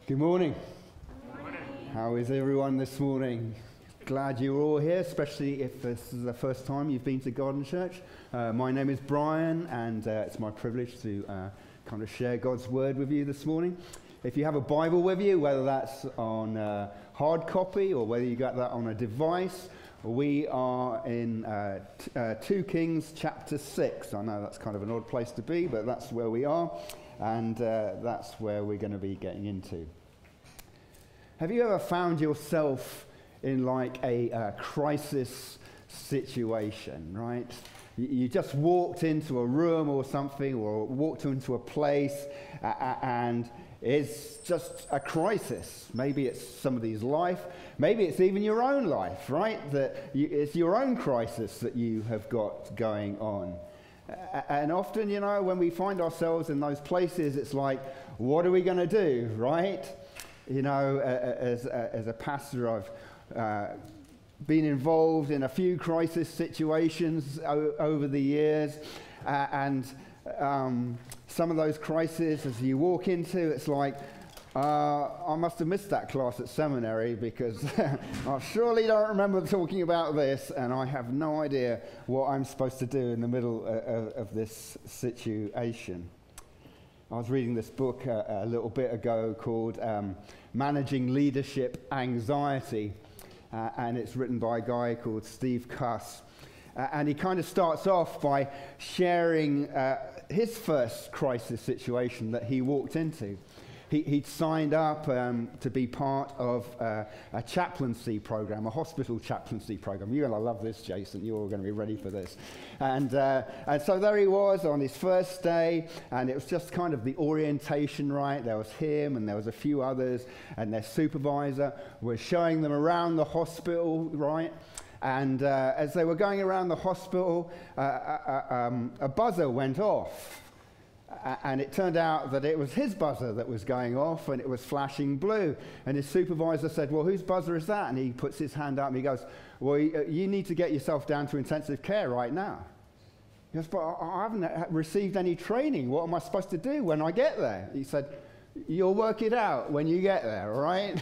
Good morning. Good morning. How is everyone this morning? Glad you're all here, especially if this is the first time you've been to Garden Church. My name is Bryan, and it's my privilege to kind of share God's Word with you this morning. If you have a Bible with you, whether that's on hard copy or whether you got that on a device, we are in 2 Kings chapter 6. I know that's kind of an odd place to be, but that's where we are, and that's where we're going to be getting into. Have you ever found yourself in like a crisis situation, right? You just walked into a room or something, or walked into a place, and it's just a crisis. Maybe it's somebody's life. Maybe it's even your own life, right? It's your own crisis that you have got going on. And often, you know, when we find ourselves in those places, it's like, what are we going to do, right? You know, as a pastor, I've been involved in a few crisis situations over the years, and some of those crises, as you walk into, it's like, I must have missed that class at seminary because I surely don't remember talking about this, and I have no idea what I'm supposed to do in the middle of this situation. I was reading this book a little bit ago called Managing Leadership Anxiety, and it's written by a guy called Steve Cuss. And he kind of starts off by sharing his first crisis situation that he walked into. He'd signed up to be part of a chaplaincy program, a hospital chaplaincy program. You're going to love this, Jason. You're all going to be ready for this. And so there he was on his first day, and it was just kind of the orientation, right? There was him, and there was a few others, and their supervisor was showing them around the hospital, right? And as they were going around the hospital, a buzzer went off. And it turned out that it was his buzzer that was going off, and it was flashing blue. And his supervisor said, well, whose buzzer is that? And he puts his hand up and he goes, well, you need to get yourself down to intensive care right now. He goes, but I haven't received any training. What am I supposed to do when I get there? He said, you'll work it out when you get there, all right?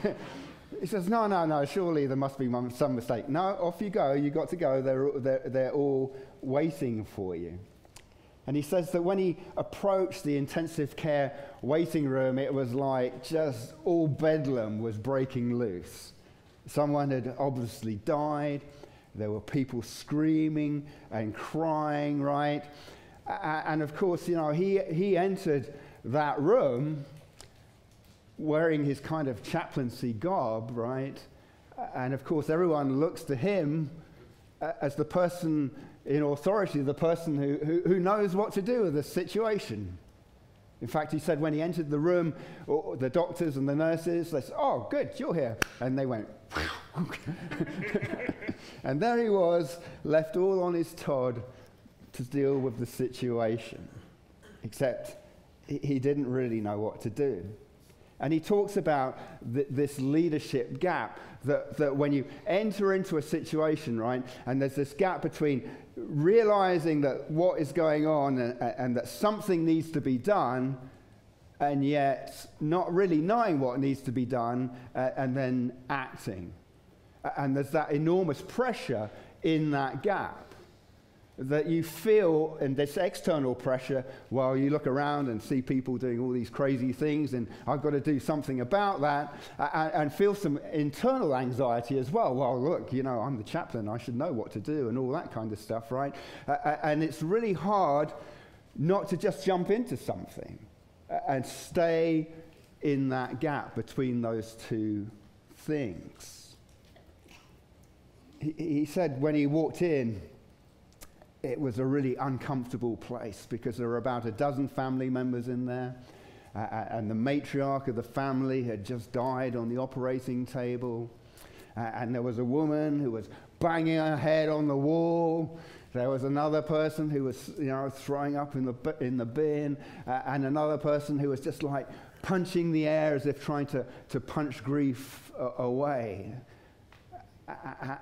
He says, no, surely there must be some mistake. No, off you go. You got to go. They're all waiting for you. And he says that when he approached the intensive care waiting room, it was like just all bedlam was breaking loose. Someone had obviously died. There were people screaming and crying, right? And of course, you know, he entered that room wearing his kind of chaplaincy garb, right? And of course, everyone looks to him as the person in authority, the person who knows what to do with this situation. In fact, he said when he entered the room, the doctors and the nurses, they said, oh, good, you're here. And they went, and there he was, left all on his Todd to deal with the situation. Except he didn't really know what to do. And he talks about this leadership gap, that when you enter into a situation, right, and there's this gap between realizing that what is going on and that something needs to be done, and yet not really knowing what needs to be done, and then acting. And there's that enormous pressure in that gap that you feel, and this external pressure while you look around and see people doing all these crazy things, and I've got to do something about that, and feel some internal anxiety as well. Well, look, you know, I'm the chaplain, I should know what to do, and all that kind of stuff, right? And it's really hard not to just jump into something and stay in that gap between those two things. He said when he walked in, it was a really uncomfortable place because there were about a dozen family members in there, and the matriarch of the family had just died on the operating table, and there was a woman who was banging her head on the wall. There was another person who was, you know, throwing up in the bin, and another person who was just like punching the air as if trying to punch grief away.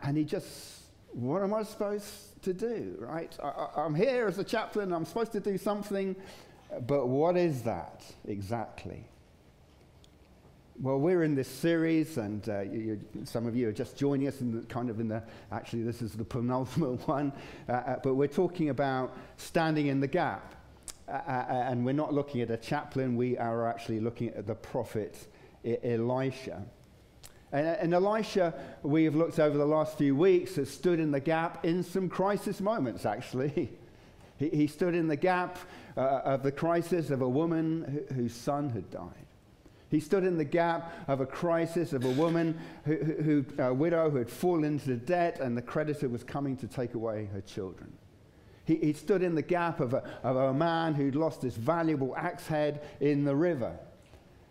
And he just, what am I supposed to do, right? I'm here as a chaplain, I'm supposed to do something, but what is that exactly? Well, we're in this series, and some of you are just joining us, actually this is the penultimate one, but we're talking about standing in the gap. And we're not looking at a chaplain, we are actually looking at the prophet Elisha. And Elisha, we have looked over the last few weeks, has stood in the gap in some crisis moments, actually. He stood in the gap of the crisis of a woman whose son had died. He stood in the gap of a crisis of a woman, a widow who had fallen into debt, and the creditor was coming to take away her children. He stood in the gap of a man who'd lost this valuable axe head in the river.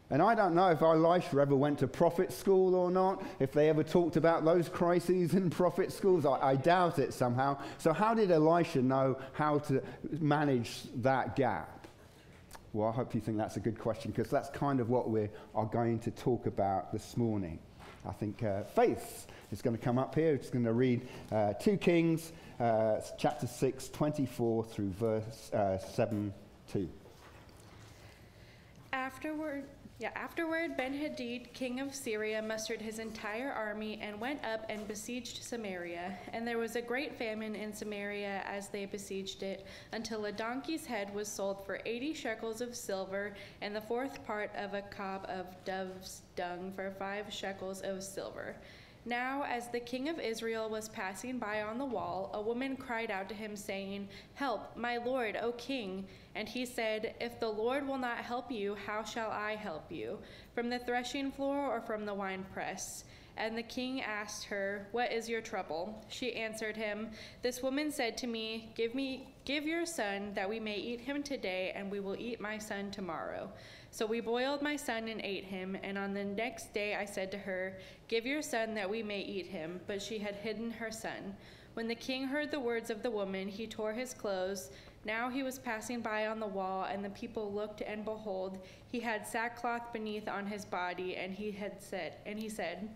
And I don't know if Elisha ever went to prophet school or not, if they ever talked about those crises in prophet schools. I doubt it somehow. So how did Elisha know how to manage that gap? Well, I hope you think that's a good question, because that's kind of what we are going to talk about this morning. I think Faith is going to come up here. It's going to read 2 Kings, chapter 6, 24 through verse 7-2. Afterward, Ben-Hadad, king of Syria, mustered his entire army and went up and besieged Samaria. And there was a great famine in Samaria as they besieged it, until a donkey's head was sold for 80 shekels of silver, and the fourth part of a cob of dove's dung for 5 shekels of silver. Now, as the king of Israel was passing by on the wall, a woman cried out to him, saying, "Help, my lord, O king." And he said, "If the Lord will not help you, how shall I help you? From the threshing floor or from the winepress?" And the king asked her, "What is your trouble?" She answered him, "This woman said to me, 'Give your son, that we may eat him today, and we will eat my son tomorrow.' So we boiled my son and ate him, and on the next day I said to her, 'Give your son, that we may eat him.' But she had hidden her son. When the king heard the words of the woman, he tore his clothes. Now he was passing by on the wall, and the people looked, and behold, he had sackcloth beneath on his body, and he said,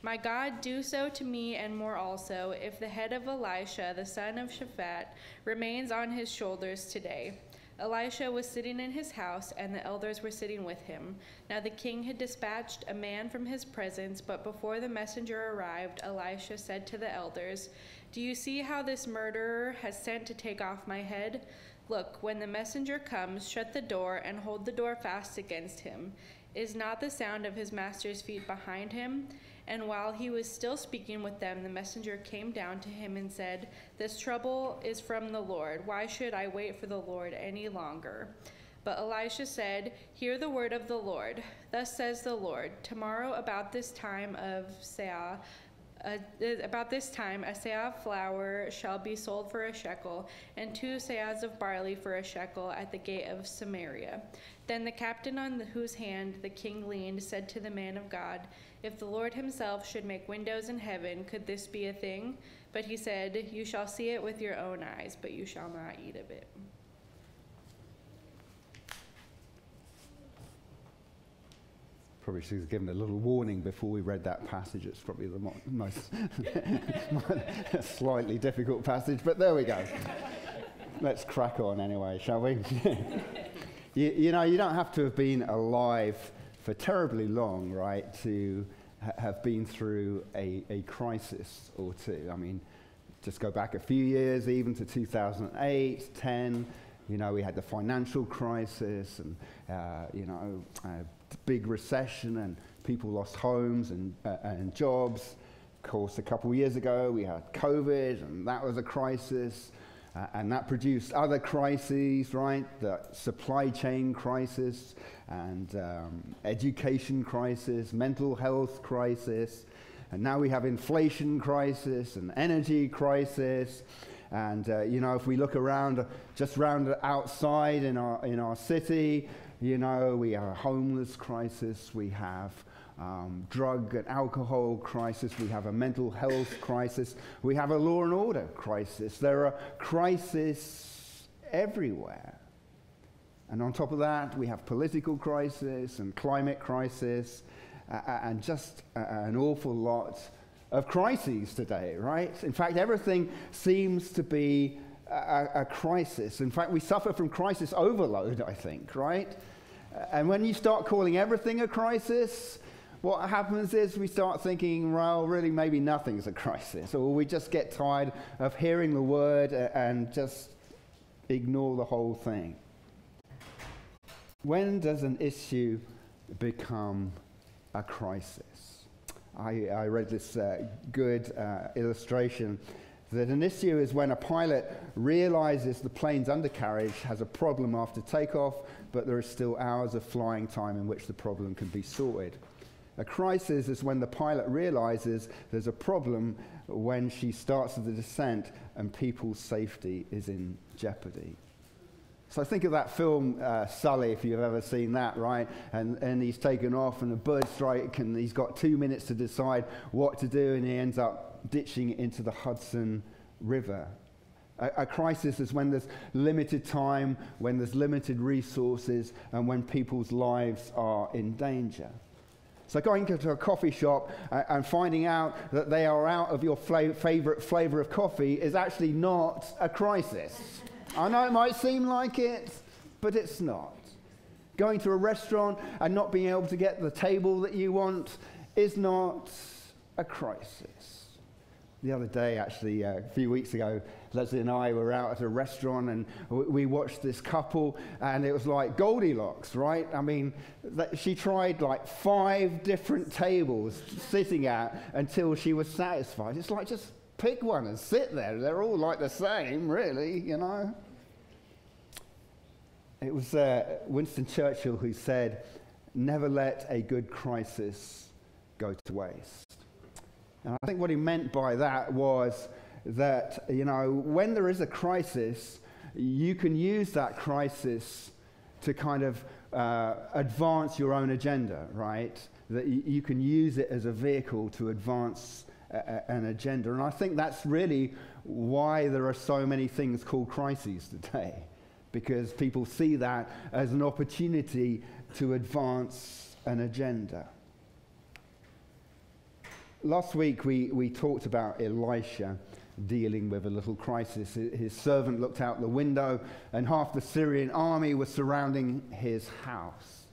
'My God, do so to me and more also, if the head of Elisha, the son of Shaphat, remains on his shoulders today.' Elisha was sitting in his house, and the elders were sitting with him. Now the king had dispatched a man from his presence, but before the messenger arrived, Elisha said to the elders, 'Do you see how this murderer has sent to take off my head? Look, when the messenger comes, shut the door and hold the door fast against him. Is not the sound of his master's feet behind him?' And while he was still speaking with them, the messenger came down to him and said, 'This trouble is from the Lord. Why should I wait for the Lord any longer?' But Elisha said, 'Hear the word of the Lord. Thus says the Lord, tomorrow about this time a seah of flour shall be sold for a shekel, and 2 seahs of barley for a shekel at the gate of Samaria.' Then the captain on whose hand the king leaned said to the man of God, 'If the Lord himself should make windows in heaven, could this be a thing?' But he said, 'You shall see it with your own eyes, but you shall not eat of it.'" Probably should have given a little warning before we read that passage. It's probably the most slightly difficult passage, but there we go. Let's crack on anyway, shall we? You know, you don't have to have been alive for terribly long, right, to have been through a crisis or two. I mean, just go back a few years, even to 2008, 10. You know, we had the financial crisis and, big recession, and people lost homes and jobs. Of course, a couple of years ago, we had COVID, and that was a crisis. And that produced other crises, right? The supply chain crisis and education crisis, mental health crisis. And now we have inflation crisis and energy crisis. And, if we look around, just round outside in our city, we have a homeless crisis, we have drug and alcohol crisis, we have a mental health crisis, we have a law and order crisis. There are crises everywhere. And on top of that, we have political crisis and climate crisis and just an awful lot of crises today, right? In fact, everything seems to be a crisis. In fact, we suffer from crisis overload, I think, right? And when you start calling everything a crisis, what happens is we start thinking, well, really maybe nothing's a crisis, or we just get tired of hearing the word and just ignore the whole thing. When does an issue become a crisis? I read this good illustration that an issue is when a pilot realizes the plane's undercarriage has a problem after takeoff, but there is still hours of flying time in which the problem can be sorted. A crisis is when the pilot realizes there's a problem when she starts the descent and people's safety is in jeopardy. So think of that film, Sully, if you've ever seen that, right? And he's taken off and a bird strike and he's got 2 minutes to decide what to do and he ends up ditching it into the Hudson River. A crisis is when there's limited time, when there's limited resources, and when people's lives are in danger. So going to a coffee shop and finding out that they are out of your favorite flavor of coffee is actually not a crisis. I know it might seem like it, but it's not. Going to a restaurant and not being able to get the table that you want is not a crisis. The other day, actually, a few weeks ago, Leslie and I were out at a restaurant and we watched this couple and it was like Goldilocks, right? I mean, she tried like 5 different tables sitting at until she was satisfied. It's like, just pick one and sit there. They're all like the same, really, you know. It was Winston Churchill who said, "Never let a good crisis go to waste." And I think what he meant by that was that, you know, when there is a crisis, you can use that crisis to kind of advance your own agenda, right? That you can use it as a vehicle to advance an agenda. And I think that's really why there are so many things called crises today, because people see that as an opportunity to advance an agenda. Last week we talked about Elisha dealing with a little crisis. His servant looked out the window and half the Syrian army was surrounding his house.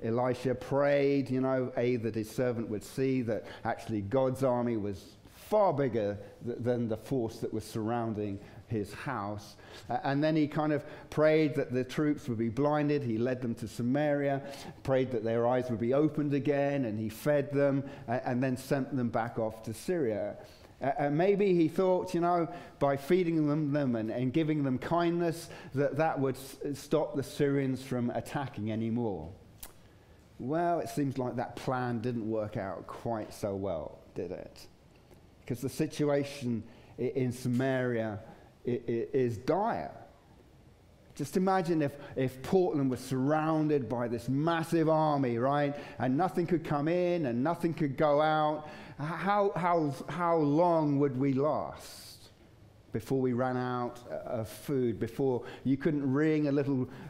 Elisha prayed, you know, that his servant would see that actually God's army was far bigger than the force that was surrounding his house. And then he kind of prayed that the troops would be blinded. He led them to Samaria, prayed that their eyes would be opened again, and he fed them and then sent them back off to Syria. And maybe he thought, you know, by feeding them and giving them kindness, that would stop the Syrians from attacking anymore. Well, it seems like that plan didn't work out quite so well, did it? Because the situation in Samaria is dire. Just imagine if Portland was surrounded by this massive army, right? And nothing could come in and nothing could go out. How long would we last before we ran out of food, before you couldn't wring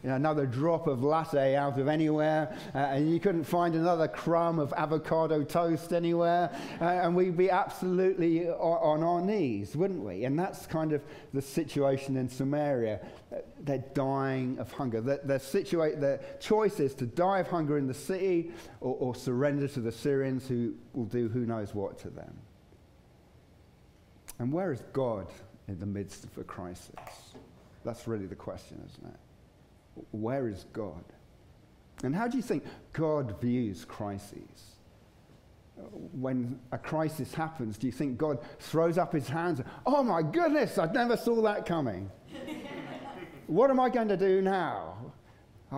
another drop of latte out of anywhere, and you couldn't find another crumb of avocado toast anywhere, and we'd be absolutely on our knees, wouldn't we? And that's kind of the situation in Samaria. They're dying of hunger. Their choice is to die of hunger in the city or surrender to the Syrians, who will do who knows what to them. And where is God in the midst of a crisis? That's really the question, isn't it? Where is God? And how do you think God views crises? When a crisis happens, do you think God throws up his hands? Oh my goodness, I never saw that coming. What am I going to do now?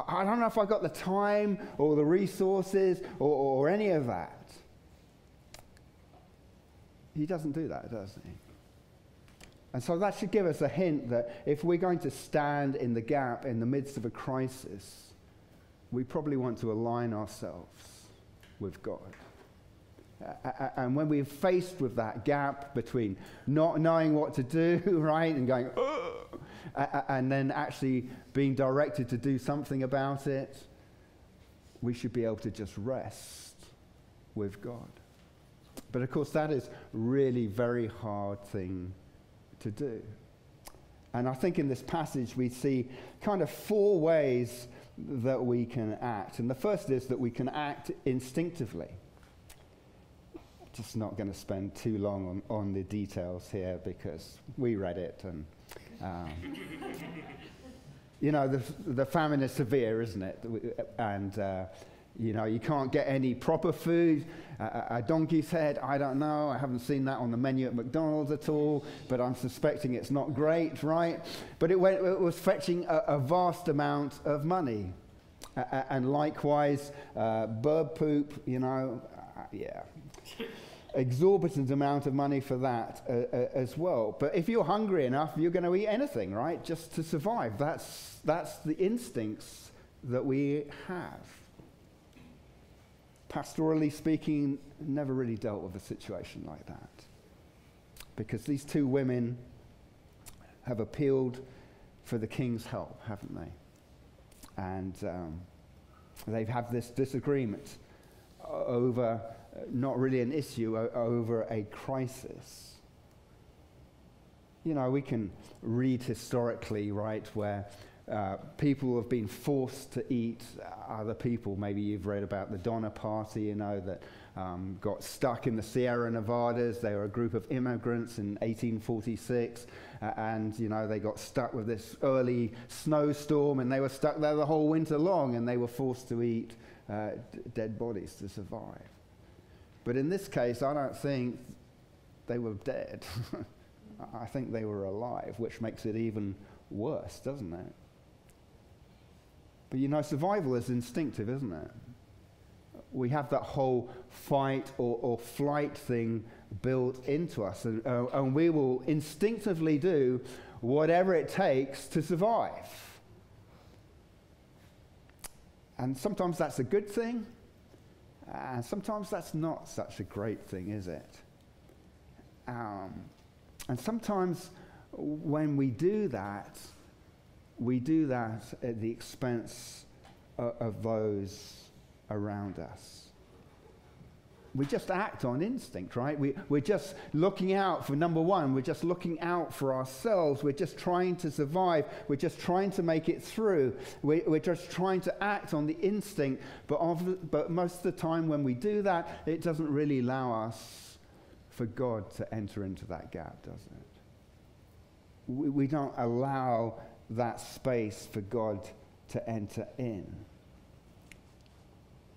I don't know if I've got the time or the resources or any of that. He doesn't do that, does he? And so that should give us a hint that if we're going to stand in the gap in the midst of a crisis, we probably want to align ourselves with God. And when we're faced with that gap between not knowing what to do, right, and going, ugh, and then actually being directed to do something about it, we should be able to just rest with God. But of course, that is really very hard thing to do. And I think in this passage we see kind of 4 ways that we can act. And the first is that we can act instinctively. Just not going to spend too long on the details here because we read it and the famine is severe, isn't it? And you can't get any proper food. A donkey's head, I don't know. I haven't seen that on the menu at McDonald's at all, but I'm suspecting it's not great, right? But it was fetching a vast amount of money. And likewise, bird poop, exorbitant amount of money for that as well. But if you're hungry enough, you're going to eat anything, right? Just to survive. That's the instincts that we have. Pastorally speaking, never really dealt with a situation like that. Because these two women have appealed for the king's help, haven't they? And they've had this disagreement over not really an issue, over a crisis. We can read historically, right, where people have been forced to eat other people. Maybe you've read about the Donner Party, that got stuck in the Sierra Nevadas. They were a group of immigrants in 1846, and they got stuck with this early snowstorm, and they were stuck there the whole winter long, and they were forced to eat dead bodies to survive. But in this case, I don't think they were dead. I think they were alive, which makes it even worse, doesn't it? But survival is instinctive, isn't it? We have that whole fight or flight thing built into us, and we will instinctively do whatever it takes to survive. And sometimes that's a good thing, and sometimes that's not such a great thing, is it? And sometimes when we do that at the expense of those around us. We just act on instinct, right? We're just looking out for, number one, we're just looking out for ourselves. We're just trying to survive. We're just trying to make it through. We're just trying to act on the instinct. But most of the time when we do that, it doesn't really allow us for God to enter into that gap, does it? We don't allow that space for God to enter in.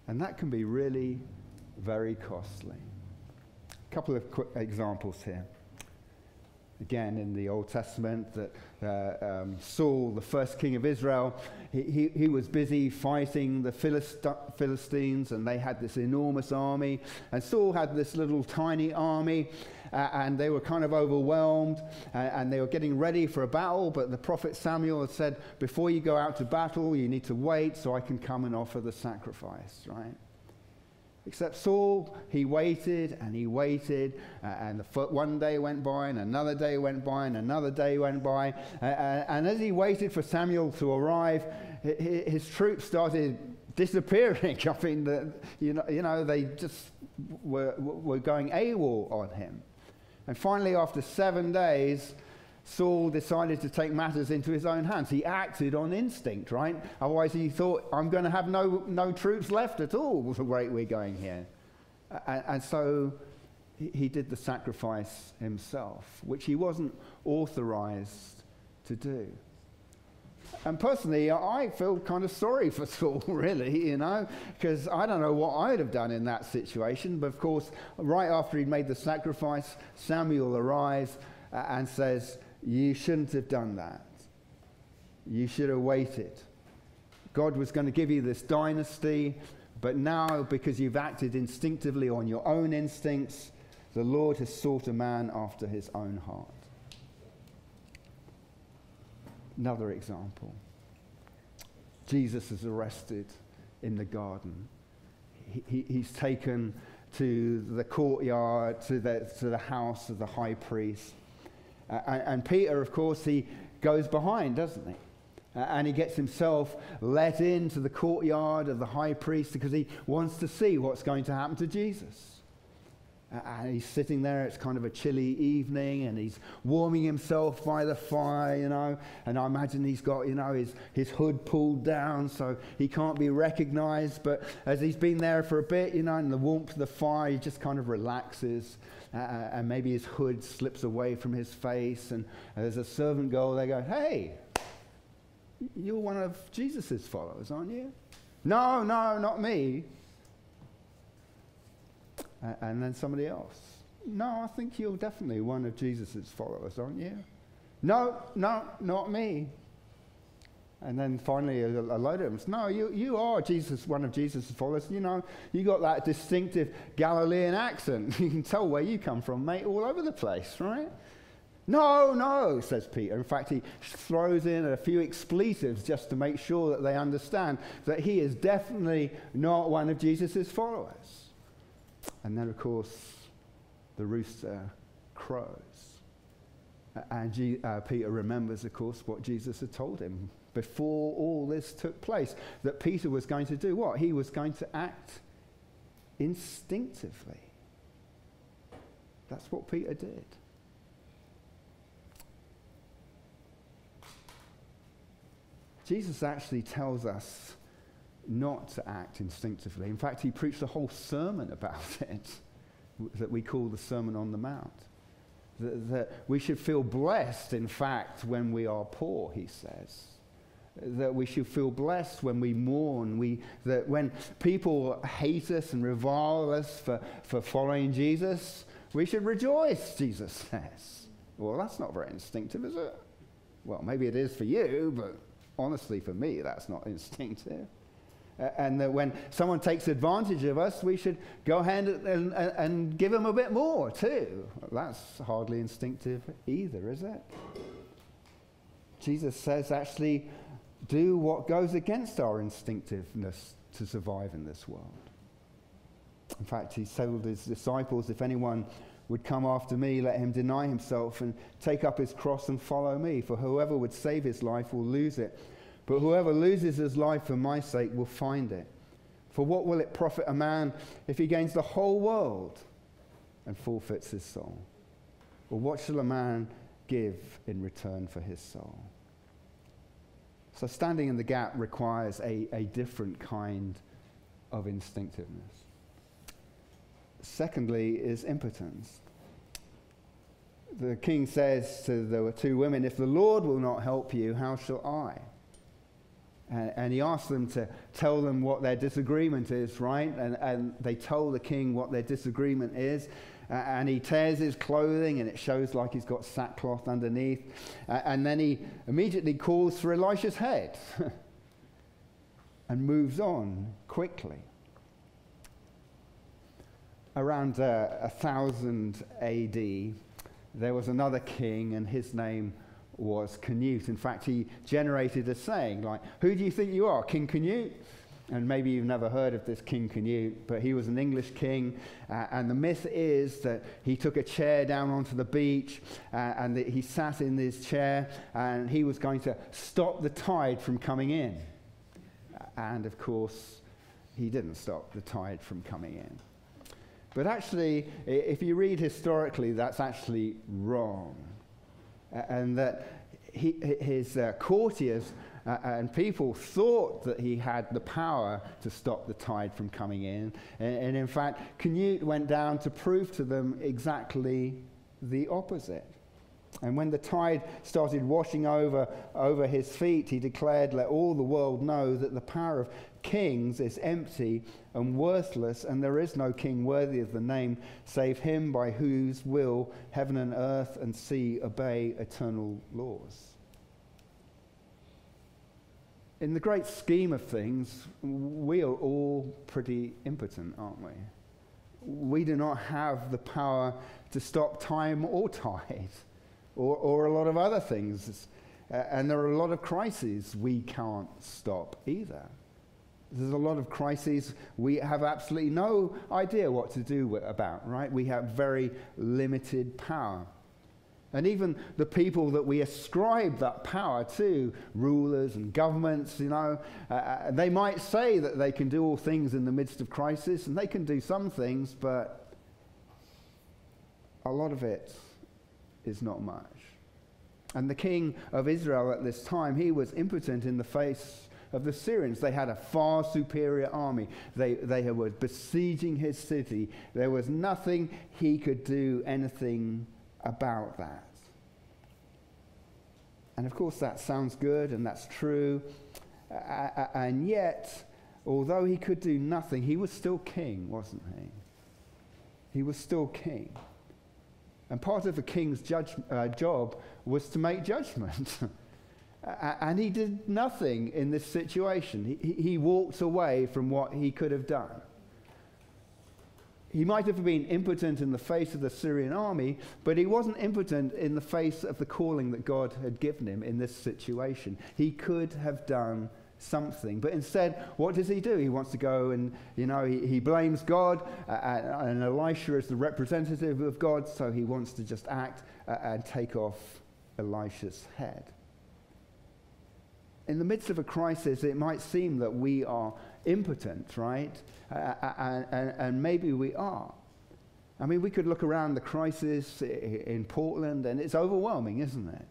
And that can be really very costly. A couple of quick examples here. Again, in the Old Testament, that Saul, the first king of Israel, he was busy fighting the Philistines, and they had this enormous army. And Saul had this little tiny army, and they were kind of overwhelmed, and they were getting ready for a battle. But the prophet Samuel had said, before you go out to battle, you need to wait so I can come and offer the sacrifice, right? Except Saul, he waited, and one day went by, and another day went by, and another day went by. And as he waited for Samuel to arrive, his troops started disappearing. I mean, they just were going AWOL on him. And finally, after 7 days, Saul decided to take matters into his own hands. He acted on instinct, right? Otherwise, he thought, I'm going to have no troops left at all, the rate we're going here. And so he did the sacrifice himself, which he wasn't authorized to do. And personally, I feel kind of sorry for Saul, really, because I don't know what I'd have done in that situation. But of course, right after he'd made the sacrifice, Samuel arrives and says, you shouldn't have done that. You should have waited. God was going to give you this dynasty, but now, because you've acted instinctively on your own instincts, the Lord has sought a man after his own heart. Another example. Jesus is arrested in the garden. He's taken to the courtyard, to the house of the high priest. And Peter, of course, he goes behind, doesn't he? And he gets himself let into the courtyard of the high priest because he wants to see what's going to happen to Jesus. And he's sitting there, it's kind of a chilly evening, and he's warming himself by the fire, and I imagine he's got, his hood pulled down so he can't be recognized. But as he's been there for a bit, in the warmth of the fire, he just kind of relaxes, and maybe his hood slips away from his face, and there's a servant girl, they go, "Hey, you're one of Jesus' followers, aren't you?" No, not me. And then somebody else. "No, I think you're definitely one of Jesus' followers, aren't you?" No, not me. And then finally a load of them. "No, you are one of Jesus' followers. You got that distinctive Galilean accent. You can tell where you come from, mate, all over the place, right?" No, says Peter. In fact, he throws in a few expletives just to make sure that they understand that he is definitely not one of Jesus' followers. And then, of course, the rooster crows. And Peter remembers, of course, what Jesus had told him before all this took place, that Peter was going to do what? He was going to act instinctively. That's what Peter did. Jesus actually tells us not to act instinctively. In fact, he preached a whole sermon about it that we call the Sermon on the Mount. That we should feel blessed, in fact, when we are poor, he says. That we should feel blessed when we mourn. That when people hate us and revile us for following Jesus, we should rejoice, Jesus says. Well, that's not very instinctive, is it? Well, maybe it is for you, but honestly, for me, that's not instinctive. And that when someone takes advantage of us, we should go ahead and give them a bit more too. That's hardly instinctive either, is it? Jesus says, actually, do what goes against our instinctiveness to survive in this world. In fact, he told his disciples, "If anyone would come after me, let him deny himself and take up his cross and follow me. For whoever would save his life will lose it. But whoever loses his life for my sake will find it. For what will it profit a man if he gains the whole world and forfeits his soul? Or what shall a man give in return for his soul?" So standing in the gap requires a different kind of instinctiveness. Secondly is impotence. The king says to the two women, "If the Lord will not help you, how shall I?" And he asks them to tell them what their disagreement is, right? And they tell the king what their disagreement is. And he tears his clothing, and it shows like he's got sackcloth underneath. And then he immediately calls for Elisha's head and moves on quickly. Around 1000 AD, there was another king, and his name was Canute. In fact, he generated a saying like, "Who do you think you are, King Canute?" And maybe you've never heard of this King Canute, but he was an English king, and the myth is that he took a chair down onto the beach, and that he sat in this chair, and he was going to stop the tide from coming in. And of course, he didn't stop the tide from coming in. But actually, if you read historically, that's actually wrong. And that his courtiers and people thought that he had the power to stop the tide from coming in. And in fact, Canute went down to prove to them exactly the opposite. And when the tide started washing over his feet, he declared, "Let all the world know that the power of kings is empty and worthless, and there is no king worthy of the name save him by whose will heaven and earth and sea obey eternal laws." In the great scheme of things, we are all pretty impotent, aren't we? We do not have the power to stop time or tide, or a lot of other things. And there are a lot of crises we can't stop either. There's a lot of crises we have absolutely no idea what to do about, right? We have very limited power. And even the people that we ascribe that power to, rulers and governments, they might say that they can do all things in the midst of crisis, and they can do some things, but a lot of it is not much. And the king of Israel at this time, he was impotent in the face of the Syrians. They had a far superior army. They were besieging his city. There was nothing he could do anything about that. And of course that sounds good and that's true. And yet, although he could do nothing, he was still king, wasn't he? He was still king. And part of a king's job was to make judgment. And he did nothing in this situation. He walked away from what he could have done. He might have been impotent in the face of the Syrian army, but he wasn't impotent in the face of the calling that God had given him in this situation. He could have done something. But instead, what does he do? He wants to go and, he blames God, and Elisha is the representative of God, so he wants to just act and take off Elisha's head. In the midst of a crisis, it might seem that we are impotent, right? And maybe we are. I mean, we could look around the crisis in Portland, and it's overwhelming, isn't it?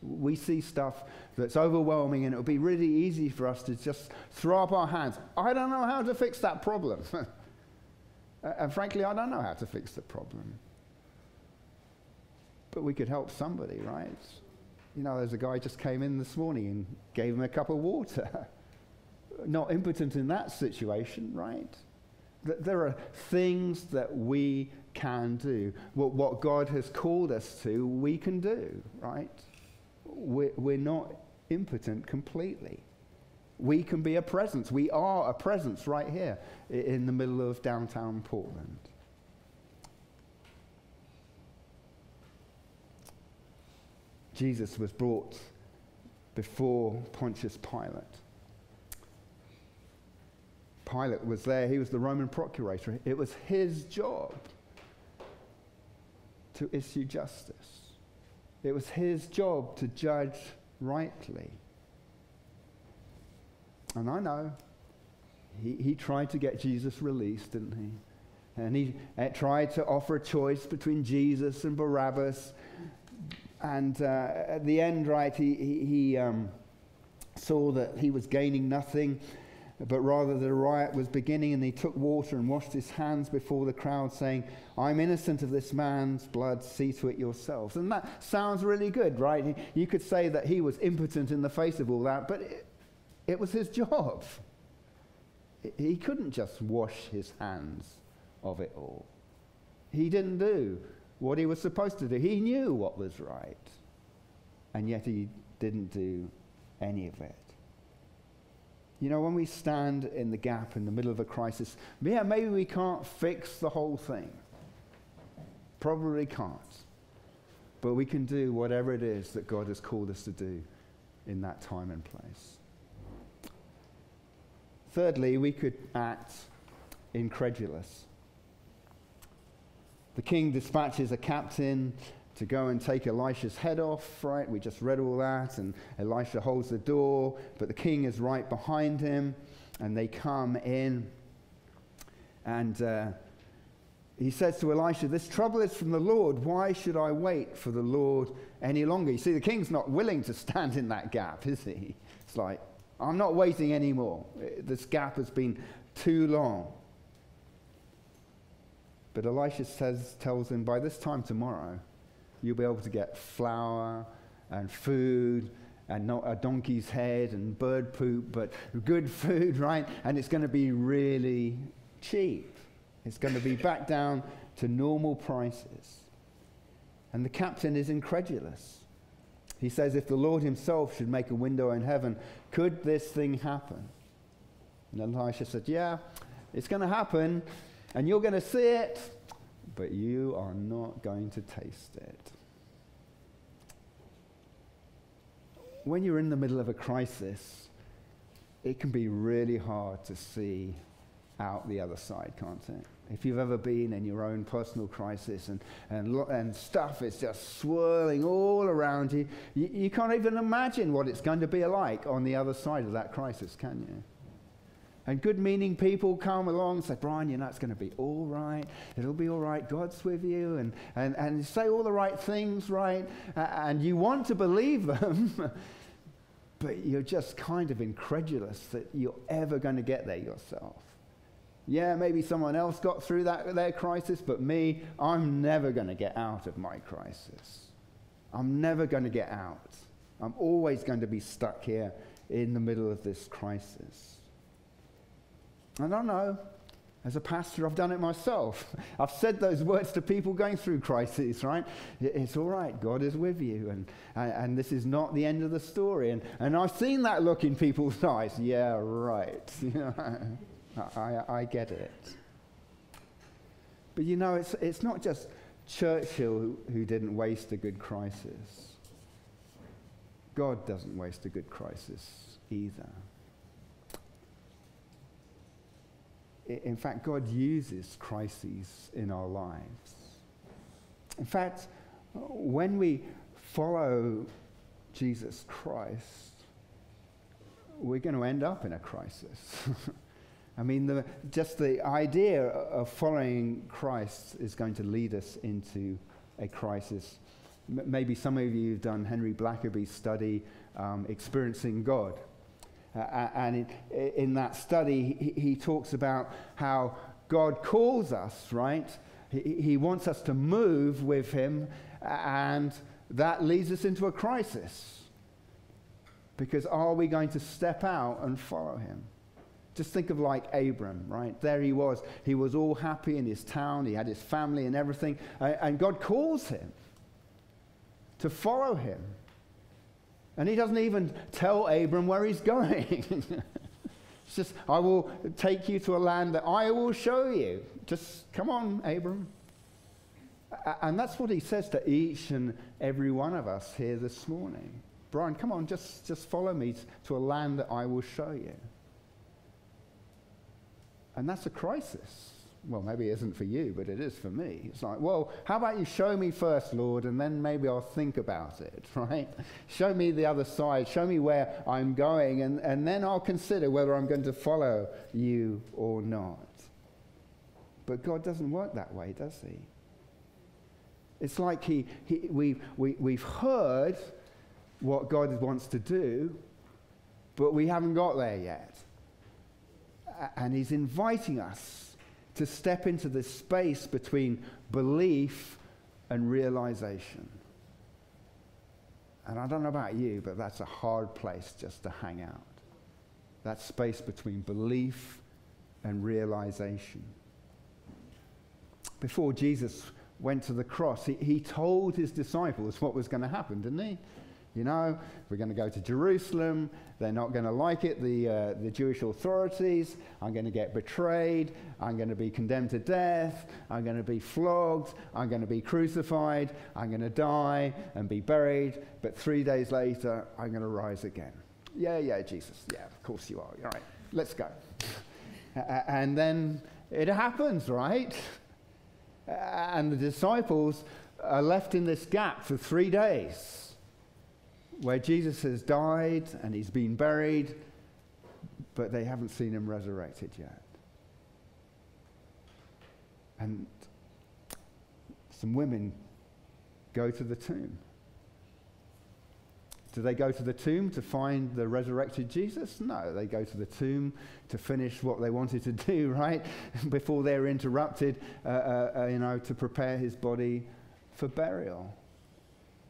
We see stuff that's overwhelming, and it would be really easy for us to just throw up our hands. I don't know how to fix that problem. And frankly, I don't know how to fix the problem. But we could help somebody, right? There's a guy just came in this morning and gave him a cup of water. Not impotent in that situation, right? There are things that we can do. What God has called us to, we can do, right? We're not impotent completely. We can be a presence. We are a presence right here in the middle of downtown Portland. Jesus was brought before Pontius Pilate. Pilate was there. He was the Roman procurator. It was his job to issue justice. It was his job to judge rightly. And I know he tried to get Jesus released, didn't he? And he tried to offer a choice between Jesus and Barabbas. And at the end, right, he saw that he was gaining nothing, but rather the riot was beginning, and he took water and washed his hands before the crowd, saying, I'm innocent of this man's blood, see to it yourselves. And that sounds really good, right? You could say that he was impotent in the face of all that, but it was his job. He couldn't just wash his hands of it all. He didn't do what he was supposed to do. He knew what was right, and yet he didn't do any of it. When we stand in the gap in the middle of a crisis, maybe we can't fix the whole thing. Probably can't. But we can do whatever it is that God has called us to do in that time and place. Thirdly, we could act incredulous. The king dispatches a captain to go and take Elisha's head off, right? We just read all that, and Elisha holds the door, but the king is right behind him, and they come in, and he says to Elisha, this trouble is from the Lord. Why should I wait for the Lord any longer? You see, the king's not willing to stand in that gap, is he? It's like, I'm not waiting anymore. This gap has been too long. But Elisha tells him, by this time tomorrow, you'll be able to get flour and food and not a donkey's head and bird poop, but good food, right? And it's going to be really cheap. It's going to be back down to normal prices. And the captain is incredulous. He says, if the Lord himself should make a window in heaven, could this thing happen? And Elisha said, yeah, it's going to happen, and you're going to see it, but you are not going to taste it. When you're in the middle of a crisis, it can be really hard to see out the other side, can't it? If you've ever been in your own personal crisis and stuff is just swirling all around you, you can't even imagine what it's going to be like on the other side of that crisis, can you? And good-meaning people come along and say, Bryan, it's going to be all right. It'll be all right. God's with you. And say all the right things, right? And you want to believe them, but you're just kind of incredulous that you're ever going to get there yourself. Yeah, maybe someone else got through their crisis, but me, I'm never going to get out of my crisis. I'm never going to get out. I'm always going to be stuck here in the middle of this crisis. I don't know. As a pastor, I've done it myself. I've said those words to people going through crises, right? It's all right. God is with you. And this is not the end of the story. And I've seen that look in people's eyes. Yeah, right. I get it. But it's not just Churchill who didn't waste a good crisis. God doesn't waste a good crisis either. In fact, God uses crises in our lives. In fact, when we follow Jesus Christ, we're going to end up in a crisis. I mean, just the idea of following Christ is going to lead us into a crisis. Maybe some of you have done Henry Blackaby's study, Experiencing God. And in that study, he talks about how God calls us, right? He wants us to move with him, and that leads us into a crisis. Because are we going to step out and follow him? Just think of like Abram, right? There he was. He was all happy in his town. He had his family and everything. And God calls him to follow him. And he doesn't even tell Abram where he's going. It's just, I will take you to a land that I will show you. Just come on, Abram. And that's what he says to each and every one of us here this morning. Bryan, come on, just follow me to a land that I will show you. And that's a crisis. Well, maybe it isn't for you, but it is for me. It's like, well, how about you show me first, Lord, and then maybe I'll think about it, right? Show me the other side. Show me where I'm going, and then I'll consider whether I'm going to follow you or not. But God doesn't work that way, does he? It's like we've heard what God wants to do, but we haven't got there yet. And he's inviting us to step into this space between belief and realization. And I don't know about you, but that's a hard place just to hang out. That space between belief and realization. Before Jesus went to the cross, he told his disciples what was going to happen, didn't he? We're going to go to Jerusalem. They're not going to like it, the Jewish authorities. I'm going to get betrayed. I'm going to be condemned to death. I'm going to be flogged. I'm going to be crucified. I'm going to die and be buried. But 3 days later, I'm going to rise again. Yeah, Jesus. Yeah, of course you are. All right, let's go. And then it happens, right? And the disciples are left in this gap for 3 days, where Jesus has died and he's been buried, but they haven't seen him resurrected yet. And some women go to the tomb. Do they go to the tomb to find the resurrected Jesus? No, they go to the tomb to finish what they wanted to do, right? Before they're interrupted, to prepare his body for burial.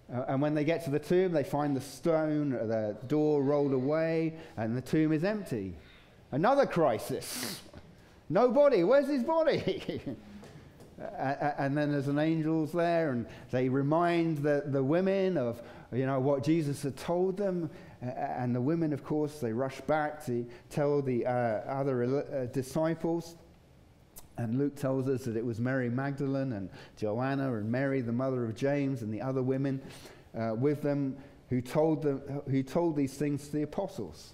And when they get to the tomb, they find the stone, the door rolled away, and the tomb is empty. Another crisis. No body. Where's his body? And then there's an angel's there, and they remind the women of what Jesus had told them. And the women, of course, they rush back to tell the other disciples. And Luke tells us that it was Mary Magdalene and Joanna and Mary, the mother of James, and the other women with them who told these things to the apostles.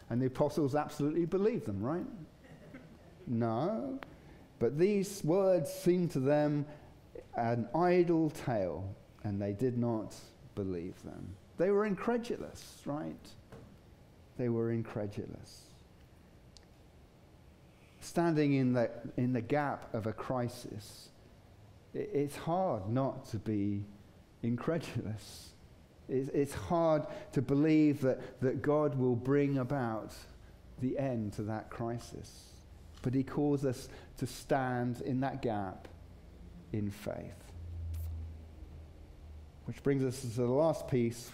And the apostles absolutely believed them, right? No. But these words seemed to them an idle tale, and they did not believe them. They were incredulous, right? They were incredulous. standing in the gap of a crisis, it's hard not to be incredulous. It's hard to believe that God will bring about the end to that crisis. But he calls us to stand in that gap in faith. Which brings us to the last piece,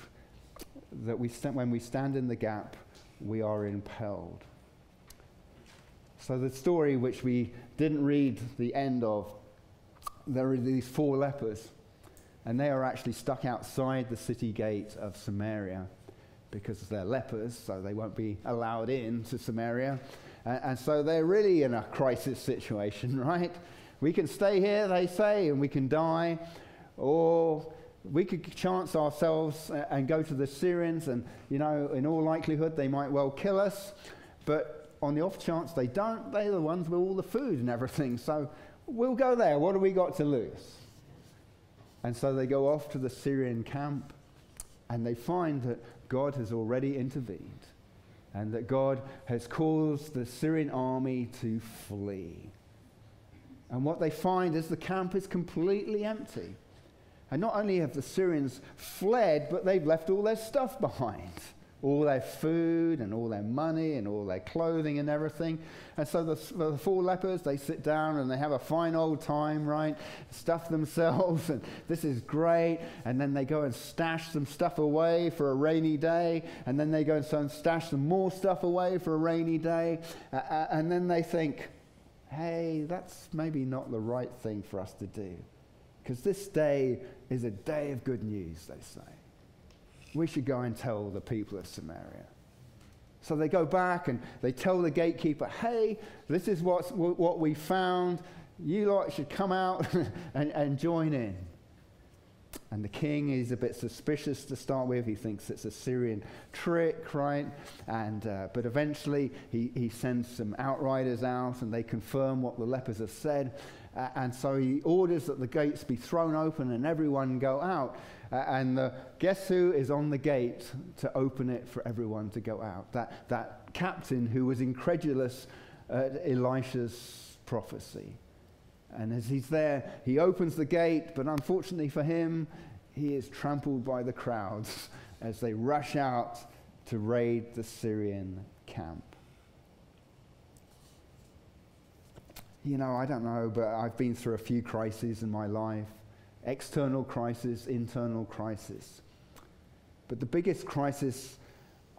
that when we stand in the gap, we are impelled. So the story which we didn't read the end of, there are these 4 lepers, and they are actually stuck outside the city gate of Samaria because they're lepers, so they won't be allowed in to Samaria. And so they're really in a crisis situation, right? We can stay here, they say, and we can die, or we could chance ourselves and go to the Syrians, and, in all likelihood, they might well kill us. But on the off chance they don't, they're the ones with all the food and everything. So we'll go there. What have we got to lose? And so they go off to the Syrian camp, and they find that God has already intervened, and that God has caused the Syrian army to flee. And what they find is the camp is completely empty. And not only have the Syrians fled, but they've left all their stuff behind. All their food and all their money and all their clothing and everything. And so the 4 lepers, they sit down and they have a fine old time, right? Stuff themselves, and this is great. And then they go and stash some stuff away for a rainy day. And then they go and stash some more stuff away for a rainy day. And then they think, hey, that's maybe not the right thing for us to do. Because this day is a day of good news, they say. We should go and tell the people of Samaria. So they go back and they tell the gatekeeper, hey, this is what we found. You lot should come out and join in. And the king is a bit suspicious to start with. He thinks it's a Syrian trick, right? But eventually he sends some outriders out, and they confirm what the lepers have said. And so he orders that the gates be thrown open and everyone go out. And guess who is on the gate to open it for everyone to go out? That captain who was incredulous at Elisha's prophecy. And as he's there, he opens the gate, but unfortunately for him, he is trampled by the crowds as they rush out to raid the Syrian camp. I don't know, but I've been through a few crises in my life. External crisis, internal crisis. But the biggest crisis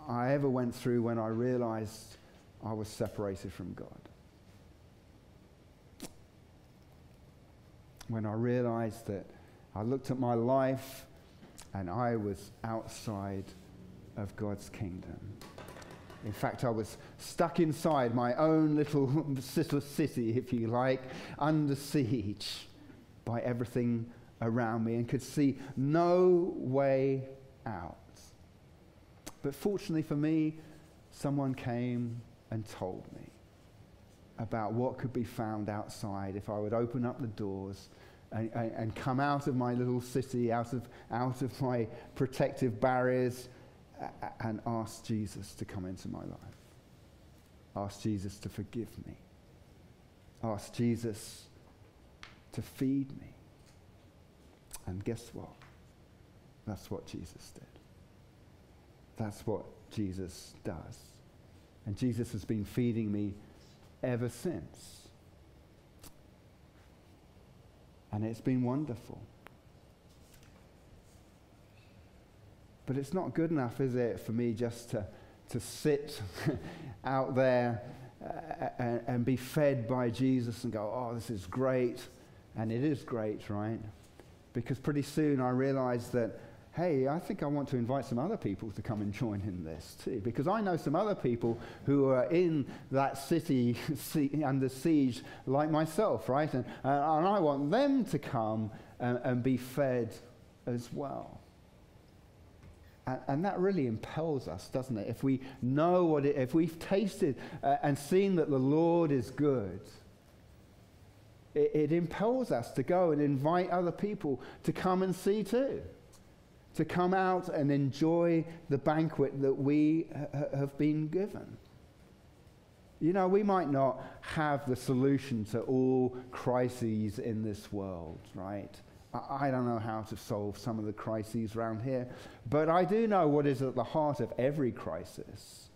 I ever went through when I realized I was separated from God. When I realized that I looked at my life and I was outside of God's kingdom. In fact, I was stuck inside my own little city, if you like, under siege by everything around me, and could see no way out. But fortunately for me, someone came and told me about what could be found outside if I would open up the doors and come out of my little city, out of my protective barriers, and ask Jesus to come into my life. Ask Jesus to forgive me. Ask Jesus to feed me. And guess what? That's what Jesus did. That's what Jesus does. And Jesus has been feeding me ever since. And it's been wonderful. But it's not good enough, is it, for me just to sit out there and be fed by Jesus and go, oh, this is great. And it is great, right? Because pretty soon I realized that, hey, I think I want to invite some other people to come and join in this too. Because I know some other people who are in that city under siege like myself, right? And I want them to come and be fed as well. And that really impels us, doesn't it? If we know if we've tasted and seen that the Lord is good, it impels us to go and invite other people to come and see too. To come out and enjoy the banquet that we have been given. You know, we might not have the solution to all crises in this world, right? I don't know how to solve some of the crises around here, but I do know what is at the heart of every crisis,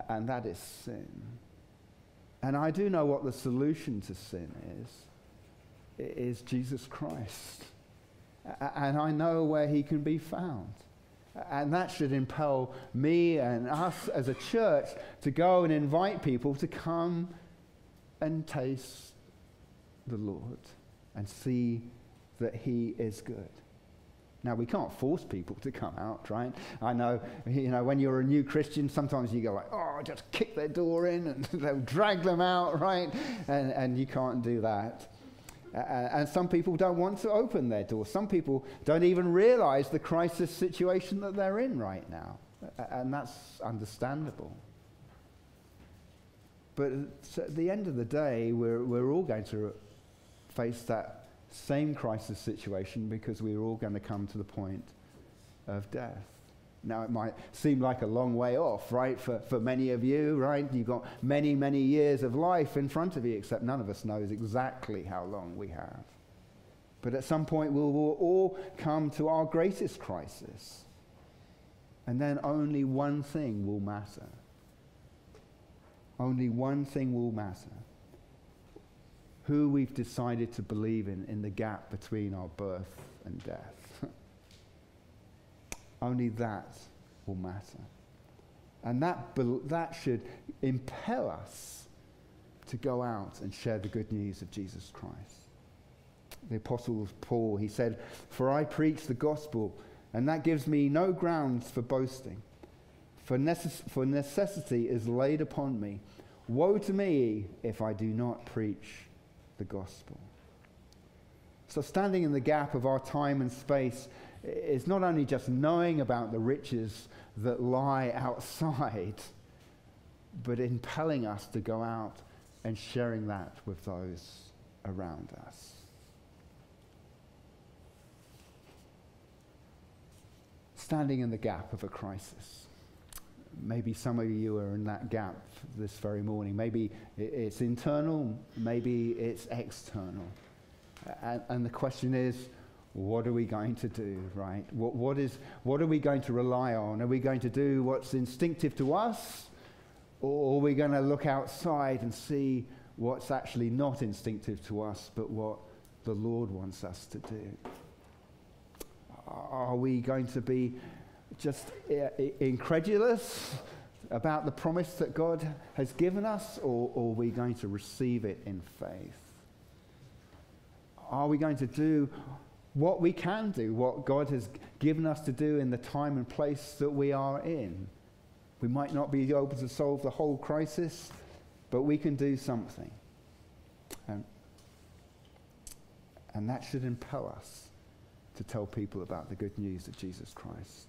and that is sin. And I do know what the solution to sin is Jesus Christ. And I know where he can be found. And that should impel me and us as a church to go and invite people to come and taste the Lord and see that he is good. Now, we can't force people to come out, right? I know, when you're a new Christian, sometimes you go like, oh, just kick their door in and they'll drag them out, right? And you can't do that. And some people don't want to open their door. Some people don't even realize the crisis situation that they're in right now. And that's understandable. But at the end of the day, we're all going to face that same crisis situation because we're all going to come to the point of death. Now, it might seem like a long way off, right, for many of you, right? You've got many, many years of life in front of you, except none of us knows exactly how long we have. But at some point, we will all come to our greatest crisis. And then only one thing will matter. Only one thing will matter. Who we've decided to believe in the gap between our birth and death. Only that will matter. And that should impel us to go out and share the good news of Jesus Christ. The Apostle Paul, he said, "For I preach the gospel, and that gives me no grounds for boasting. For necessity is laid upon me. Woe to me if I do not preach the gospel." So standing in the gap of our time and space is not only just knowing about the riches that lie outside, but impelling us to go out and sharing that with those around us. Standing in the gap of a crisis. Maybe some of you are in that gap this very morning. Maybe it's internal, maybe it's external. And the question is, what are we going to do, right? What are we going to rely on? Are we going to do what's instinctive to us? Or are we going to look outside and see what's actually not instinctive to us, but what the Lord wants us to do? Are we going to be just incredulous about the promise that God has given us, or are we going to receive it in faith? Are we going to do what we can do, what God has given us to do in the time and place that we are in? We might not be able to solve the whole crisis, but we can do something. And that should impel us to tell people about the good news of Jesus Christ.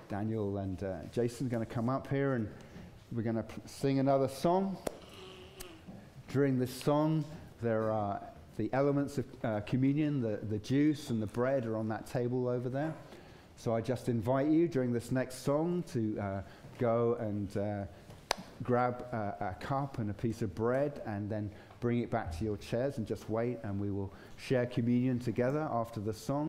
Daniel and Jason are going to come up here and we're going to sing another song. During this song, there are the elements of communion, the juice and the bread are on that table over there. So I just invite you during this next song to go and grab a cup and a piece of bread and then bring it back to your chairs and just wait, and we will share communion together after the song.